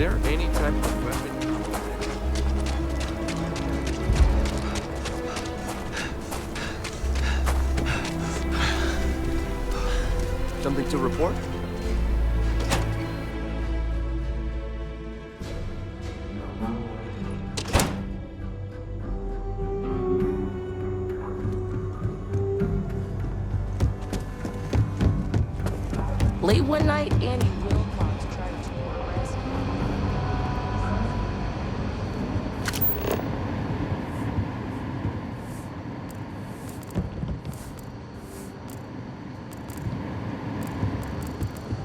there any type of weapon? Something to report? Late one night, Annie Wilcox tried to arrest me.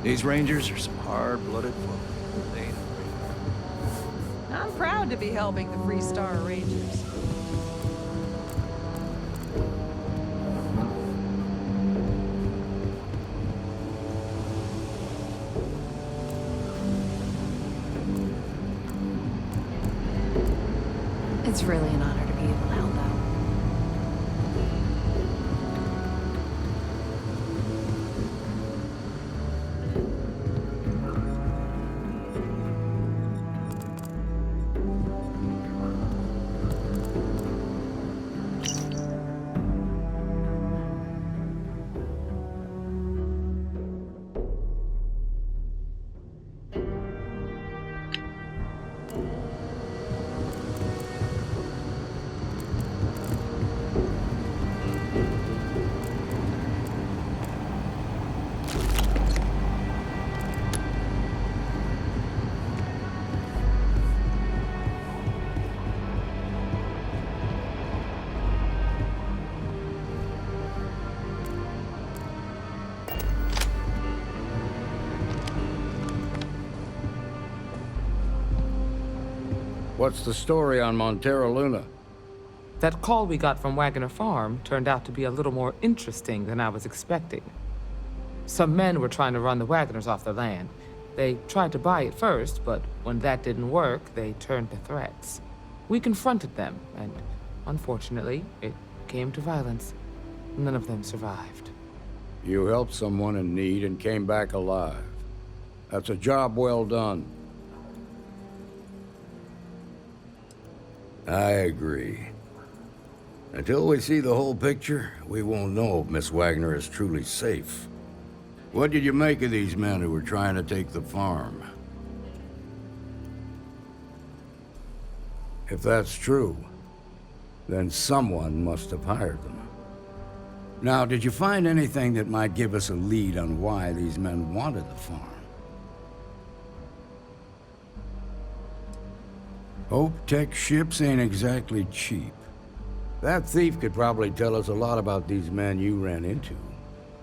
These Rangers are some hard-blooded folk. They ain't afraid. I'm proud to be helping the Free Star Rangers. It's really an honor to be able to help out. What's the story on Montero Luna? That call we got from Wagner Farm turned out to be a little more interesting than I was expecting. Some men were trying to run the Wagners off their land. They tried to buy it first, but when that didn't work, they turned to threats. We confronted them, and unfortunately, it came to violence. None of them survived. You helped someone in need and came back alive. That's a job well done. I agree. Until we see the whole picture, we won't know if Miss Wagner is truly safe. What did you make of these men who were trying to take the farm? If that's true, then someone must have hired them. Now, did you find anything that might give us a lead on why these men wanted the farm? Hope Tech ships ain't exactly cheap. That thief could probably tell us a lot about these men you ran into.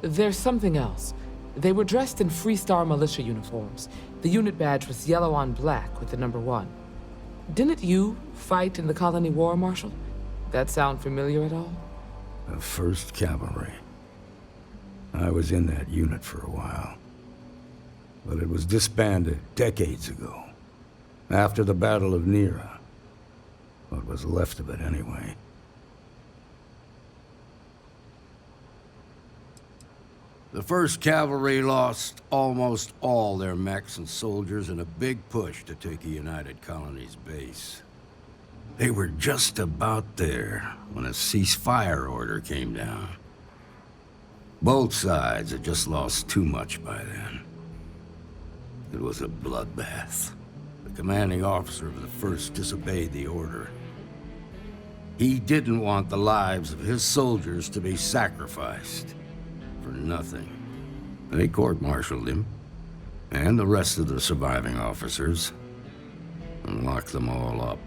There's something else. They were dressed in Free Star militia uniforms. The unit badge was yellow on black with the number 1. Didn't you fight in the Colony War, Marshal? That sound familiar at all? The 1st Cavalry. I was in that unit for a while. But it was disbanded decades ago. After the Battle of Nera. What was left of it, anyway. The 1st Cavalry lost almost all their mechs and soldiers in a big push to take a United Colonies base. They were just about there when a ceasefire order came down. Both sides had just lost too much by then. It was a bloodbath. The commanding officer of the 1st disobeyed the order. He didn't want the lives of his soldiers to be sacrificed for nothing. They court-martialed him, and the rest of the surviving officers, and locked them all up.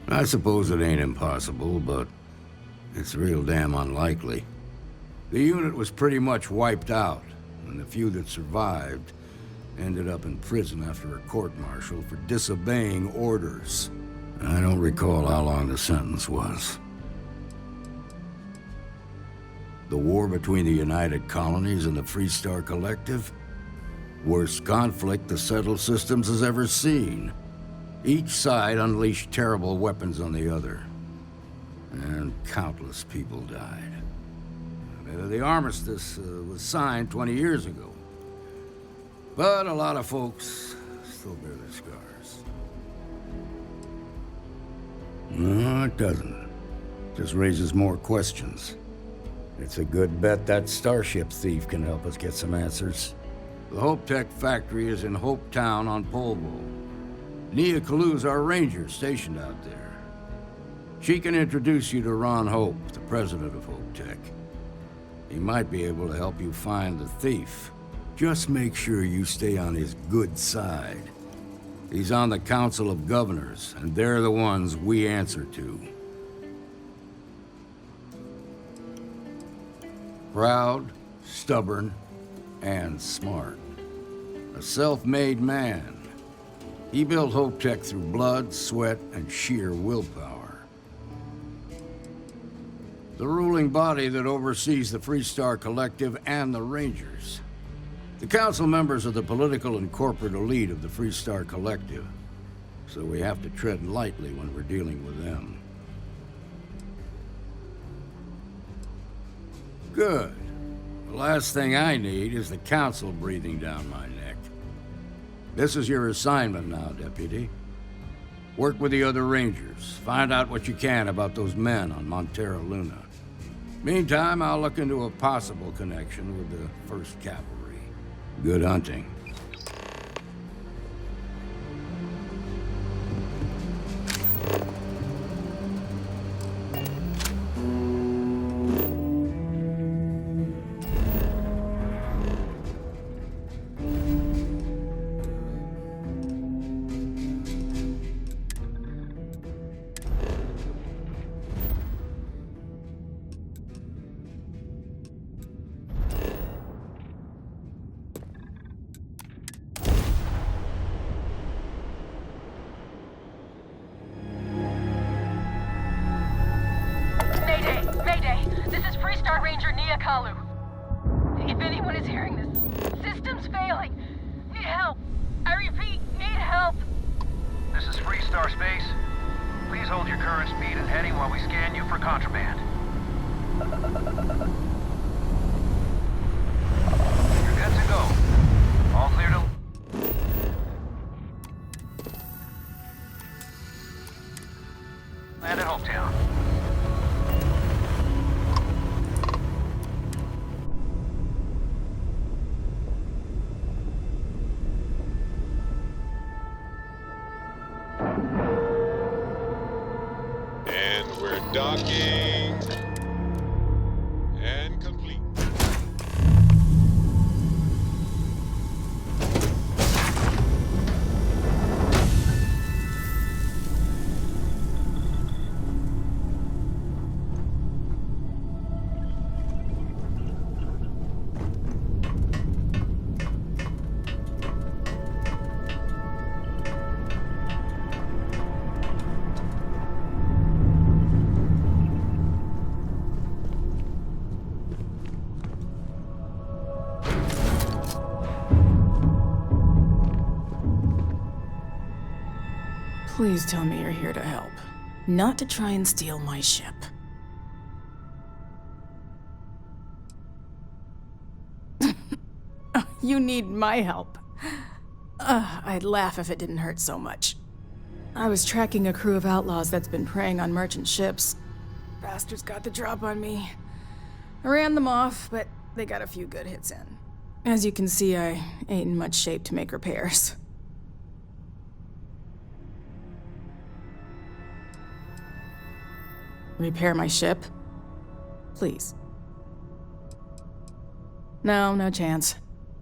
I suppose it ain't impossible, but it's real damn unlikely. The unit was pretty much wiped out, and the few that survived ended up in prison after a court-martial for disobeying orders. I don't recall how long the sentence was. The war between the United Colonies and the Free Star Collective? Worst conflict the settled systems has ever seen. Each side unleashed terrible weapons on the other. And countless people died. The armistice was signed 20 years ago. But a lot of folks still bear their scars. No, it doesn't. Just raises more questions. It's a good bet that starship thief can help us get some answers. The Hope Tech factory is in Hope Town on Polvo. Nia Kalu's our ranger stationed out there. She can introduce you to Ron Hope, the president of Hope Tech. He might be able to help you find the thief. Just make sure you stay on his good side. He's on the Council of Governors, and they're the ones we answer to. Proud, stubborn, and smart. A self-made man. He built Hope Tech through blood, sweat, and sheer willpower. The ruling body that oversees the Freestar Collective and the Rangers. The council members are the political and corporate elite of the Freestar Collective, so we have to tread lightly when we're dealing with them. Good. The last thing I need is the council breathing down my neck. This is your assignment now, Deputy. Work with the other Rangers. Find out what you can about those men on Montero Luna. Meantime, I'll look into a possible connection with the 1st Cavalry. Good hunting. Ranger Nia Kalu. If anyone is hearing this, system's failing. Need help. I repeat, need help. This is Freestar Space. Please hold your current speed and heading while we scan you for contraband. You're good to go. All clear to... Land at Hopetown. Docking and complete. Please tell me you're here to help, not to try and steal my ship. You need my help. I'd laugh if it didn't hurt so much. I was tracking a crew of outlaws that's been preying on merchant ships. Bastards got the drop on me. I ran them off, but they got a few good hits in. As you can see, I ain't in much shape to make repairs. Repair my ship? Please. No chance.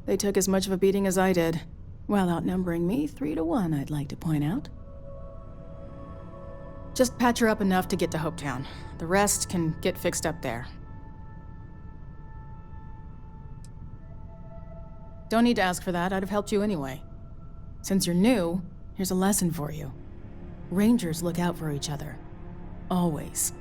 They took as much of a beating as I did, while outnumbering me 3-1, I'd like to point out. Just patch her up enough to get to Hopetown. The rest can get fixed up there. Don't need to ask for that, I'd have helped you anyway. Since you're new, here's a lesson for you. Rangers look out for each other. Always.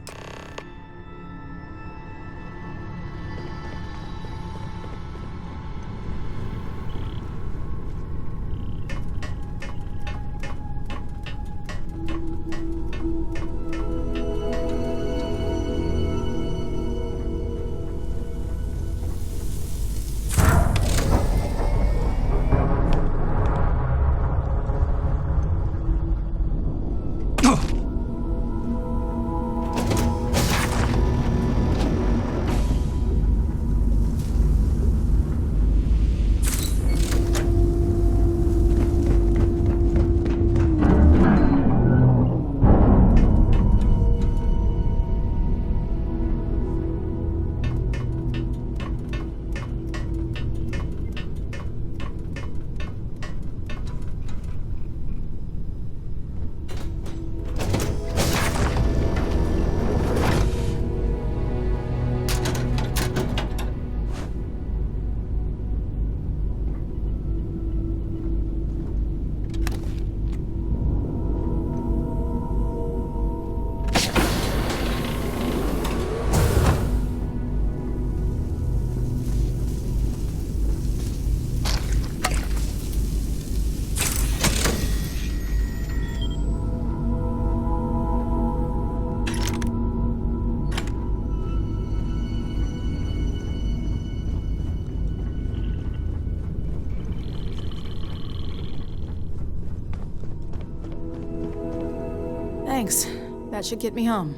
Thanks. That should get me home.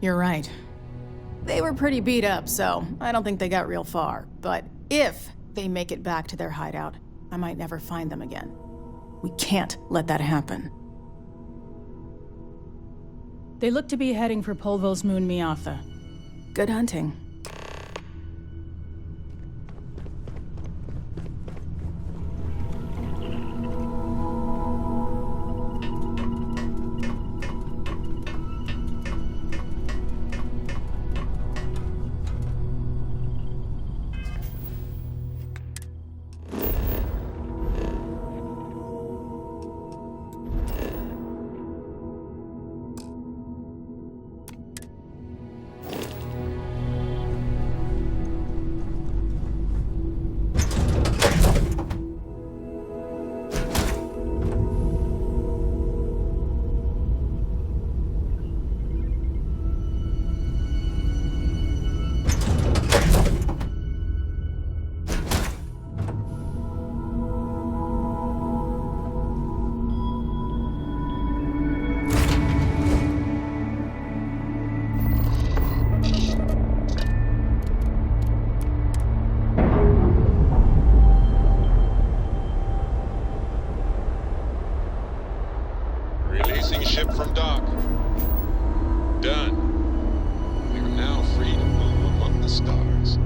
You're right. They were pretty beat up, so I don't think they got real far. But if they make it back to their hideout, I might never find them again. We can't let that happen. They look to be heading for Polvo's moon Miatha. Good hunting. Releasing ship from dock. Done. We are now free to move among the stars.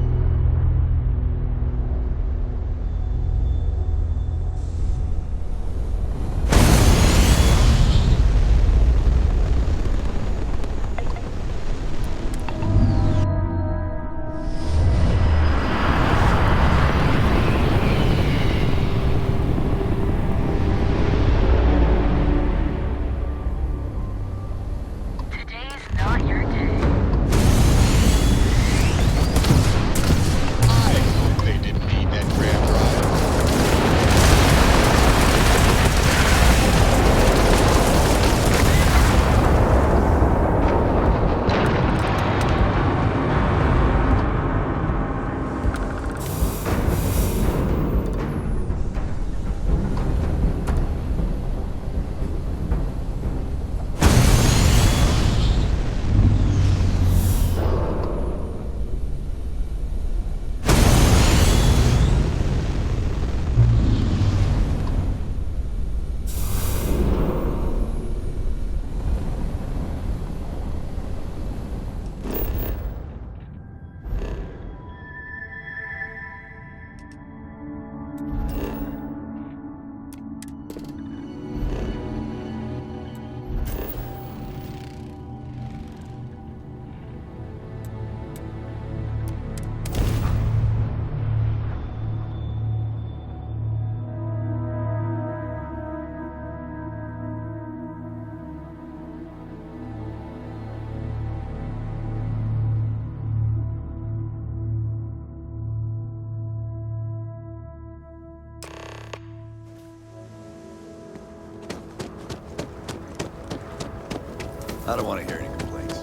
Today's not your day. I hope they didn't need that grab drive. I don't want to hear any complaints.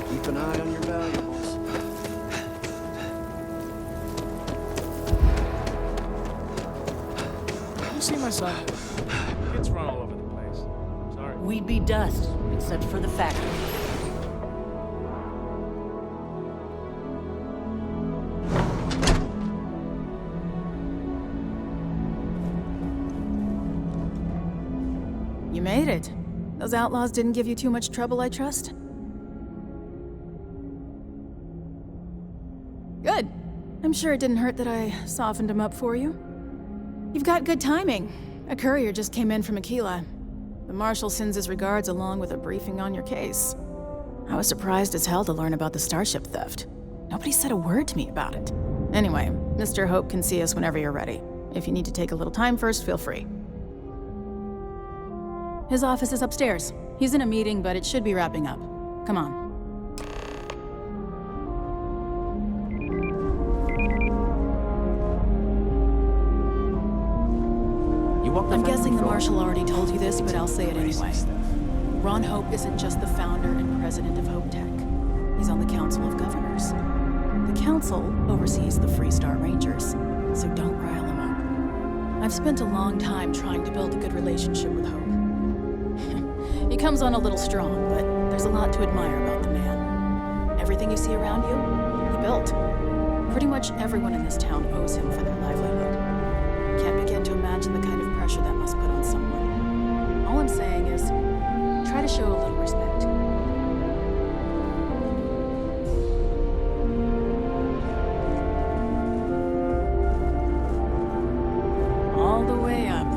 Keep an eye on your valuables. You see my son? Kids run all over the place. Sorry. We'd be dust, except for the factory. You made it. Those outlaws didn't give you too much trouble, I trust? Good. I'm sure it didn't hurt that I softened them up for you. You've got good timing. A courier just came in from Aquila. The Marshal sends his regards along with a briefing on your case. I was surprised as hell to learn about the starship theft. Nobody said a word to me about it. Anyway, Mr. Hope can see us whenever you're ready. If you need to take a little time first, feel free. His office is upstairs. He's in a meeting, but it should be wrapping up. Come on. I'm guessing the Marshal already told you this, but I'll say it anyway. Ron Hope isn't just the founder and president of Hope Tech. He's on the Council of Governors. The Council oversees the Freestar Rangers, so don't rile him up. I've spent a long time trying to build a good relationship with Hope. He comes on a little strong, but there's a lot to admire about the man. Everything you see around you, he built. Pretty much everyone in this town owes him for their livelihood. Can't begin to imagine the kind of pressure that must put on someone. All I'm saying is, try to show a little respect. All the way up.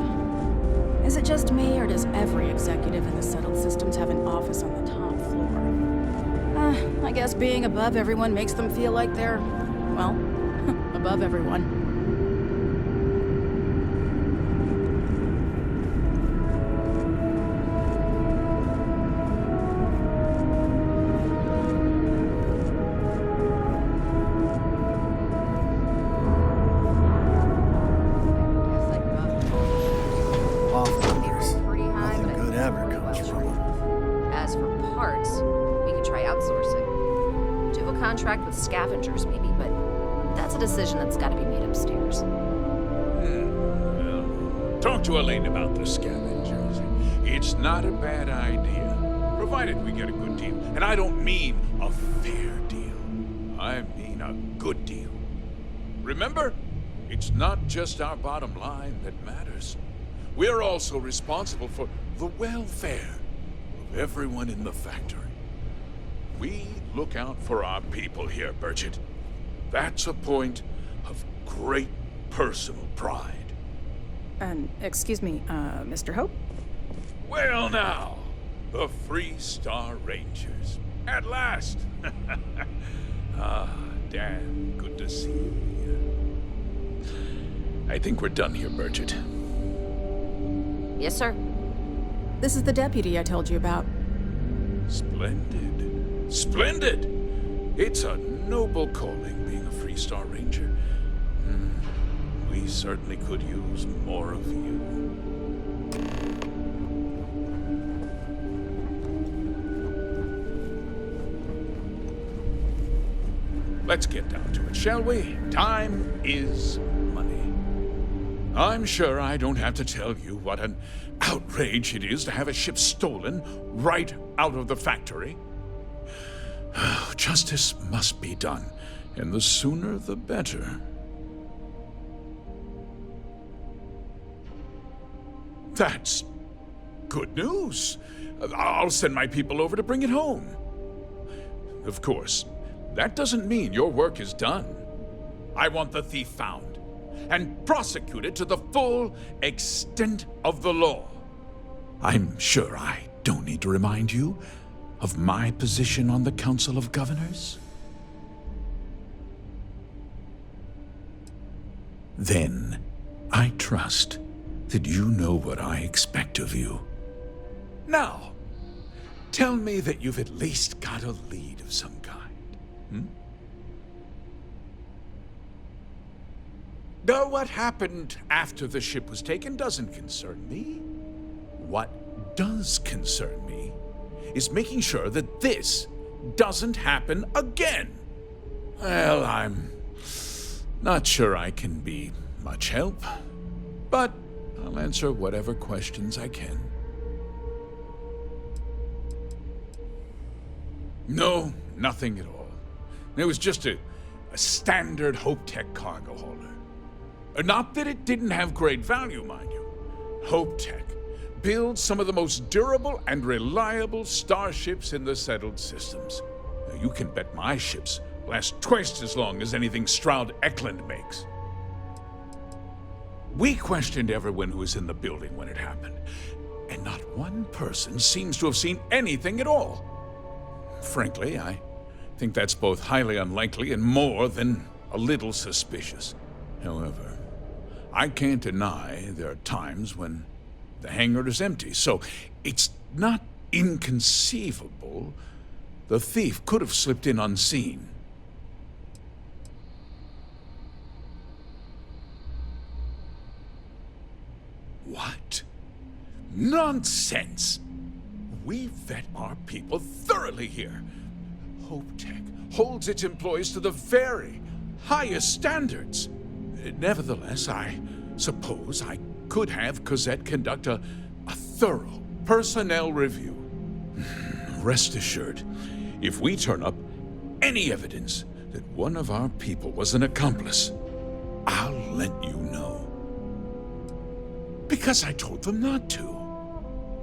Is it just me, or does every executive in the settled systems have an office on the top floor? I guess being above everyone makes them feel like they're, well, above everyone. Contract with scavengers, maybe, but that's a decision that's got to be made upstairs. Well, talk to Elaine about the scavengers. It's not a bad idea, provided we get a good deal. And I don't mean a fair deal. I mean a good deal. Remember, it's not just our bottom line that matters. We're also responsible for the welfare of everyone in the factory. We look out for our people here, Bridget. That's a point of great personal pride. Excuse me, Mr. Hope? Well now, the Freestar Rangers. At last! Dan, good to see you. I think we're done here, Bridget. Yes, sir. This is the deputy I told you about. Splendid. Splendid! It's a noble calling, being a Freestar Ranger. We certainly could use more of you. Let's get down to it, shall we? Time is money. I'm sure I don't have to tell you what an outrage it is to have a ship stolen right out of the factory. Justice must be done, and the sooner the better. That's good news. I'll send my people over to bring it home. Of course, that doesn't mean your work is done. I want the thief found and prosecuted to the full extent of the law. I'm sure I don't need to remind you of my position on the Council of Governors? Then, I trust that you know what I expect of you. Now, tell me that you've at least got a lead of some kind. Though what happened after the ship was taken doesn't concern me. What does concern me is making sure that this doesn't happen again. Well, I'm not sure I can be much help, but I'll answer whatever questions I can. No, nothing at all. It was just a standard Hope Tech cargo hauler. Not that it didn't have great value, mind you. Hope Tech builds some of the most durable and reliable starships in the settled systems. Now, you can bet my ships last twice as long as anything Stroud Eklund makes. We questioned everyone who was in the building when it happened, and not one person seems to have seen anything at all. Frankly, I think that's both highly unlikely and more than a little suspicious. However, I can't deny there are times when the hangar is empty, so it's not inconceivable the thief could have slipped in unseen. What? Nonsense! We vet our people thoroughly here. Hope Tech holds its employees to the very highest standards. Nevertheless, I suppose I could have Cosette conduct a thorough personnel review. Rest assured, if we turn up any evidence that one of our people was an accomplice, I'll let you know. Because I told them not to.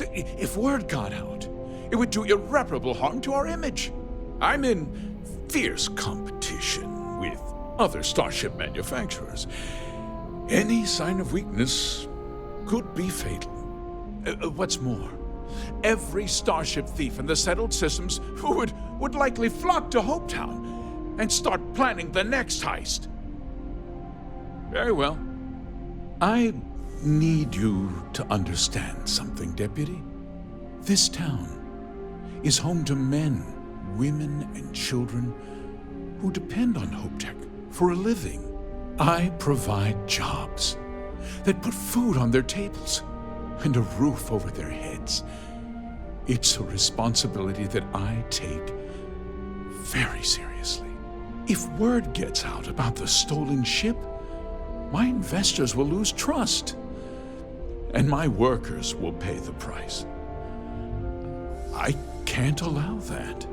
If word got out, it would do irreparable harm to our image. I'm in fierce competition with other Starship manufacturers. Any sign of weakness could be fatal. What's more, every Starship thief in the settled systems would likely flock to Hopetown and start planning the next heist. Very well. I need you to understand something, Deputy. This town is home to men, women, and children who depend on HopeTech for a living. I provide jobs that put food on their tables and a roof over their heads. It's a responsibility that I take very seriously. If word gets out about the stolen ship, my investors will lose trust, and my workers will pay the price. I can't allow that.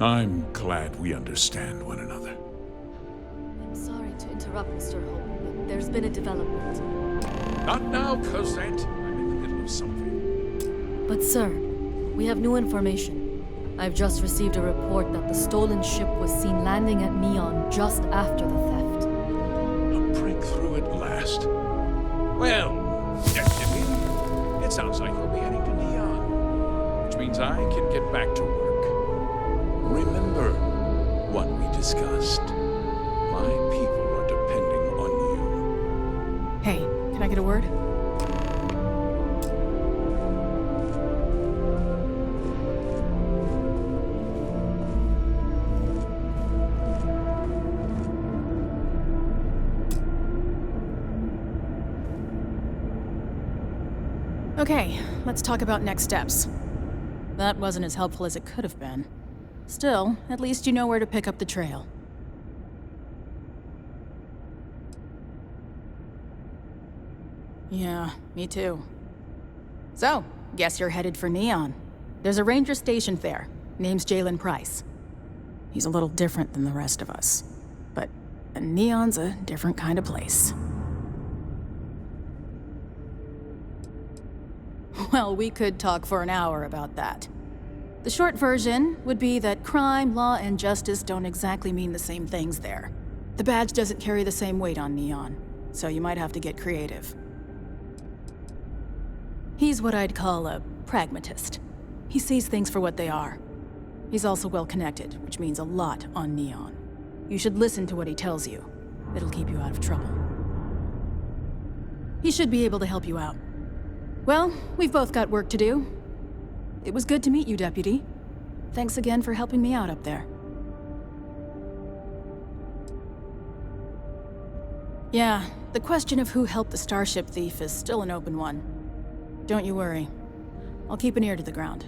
I'm glad we understand one another. I'm sorry to interrupt, Mr. Hope, but there's been a development. Not now, Cosette. I'm in the middle of something. But sir, we have new information. I've just received a report that the stolen ship was seen landing at Neon just after the theft. A breakthrough at last. Well, Deputy, it sounds like we'll be heading to Neon, which means I can get back to work. Remember what we discussed. My people are depending on you. Hey, can I get a word? Okay, let's talk about next steps. That wasn't as helpful as it could have been. Still, at least you know where to pick up the trail. Yeah, me too. So, guess you're headed for Neon. There's a ranger stationed there. Name's Jalen Price. He's a little different than the rest of us. But Neon's a different kind of place. Well, we could talk for an hour about that. The short version would be that crime, law, and justice don't exactly mean the same things there. The badge doesn't carry the same weight on Neon, so you might have to get creative. He's what I'd call a pragmatist. He sees things for what they are. He's also well-connected, which means a lot on Neon. You should listen to what he tells you. It'll keep you out of trouble. He should be able to help you out. Well, we've both got work to do. It was good to meet you, Deputy. Thanks again for helping me out up there. Yeah, the question of who helped the Starship thief is still an open one. Don't you worry. I'll keep an ear to the ground.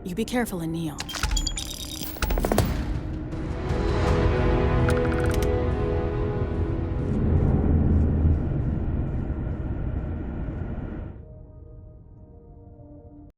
You be careful in Neon.